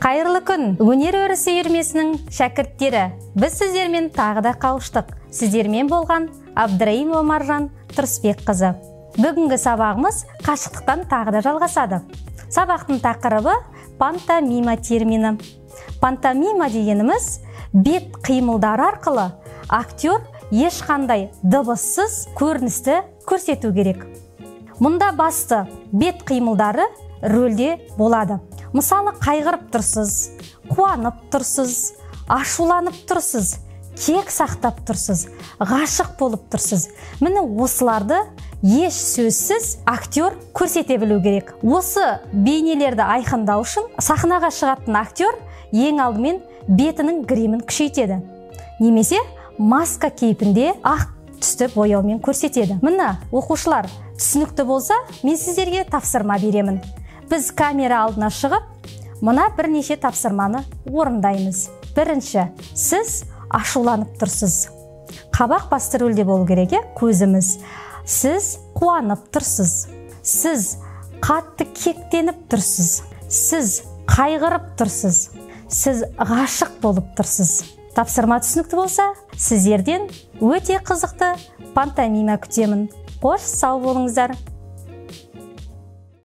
Қайырлы күн! Өнер өрісі үйірмесінің шәкірттері. Біз сіздермен тағы да қауыштық. Сіздермен болған Абдраимова Маржан Тұрысбек қызы. Бүгінгі сабағымыз қашықтықтан тағы да жалғасады. Сабақтың тақырыбы пантомима термині. Пантомима дегеніміз бет қимылдары арқылы актер ешқандай дыбыссыз көріністі көрсету керек. Мұнда басты бет қимылдары рөлде болады. Мысалы, қайғырып тұрсыз, қуанып тұрсыз, ашуланып тұрсыз, кек сақтап тұрсыз, ғашық болып тұрсыз. Міне осыларды еш сөзсіз актер көрсете білу керек. Осы бейнелерді айқындау үшін сахнаға шығатын актер ең алдымен бетінің гримін күшейтеді. Немесе маска кейпінде ақ түсті бояумен көрсетеді. Міне оқушылар, түсінікті болса, мен сіздерге тапсырма беремін. Біз камера алдына шығып, мына бірнеше тапсырманы орындаймыз. Бірінші, сіз ашуланып тұрсыз. Қабақ басты рөлде болу керек, көзіміз. Сіз қуанып тұрсыз. Сіз қатты кектеніп тұрсыз. Сіз қайғырып тұрсыз. Сіз ғашық болып тұрсыз. Тапсырма түсінікті болса, сіздерден өте қызықты пантомима күтемін. Қош сау болыңыздар.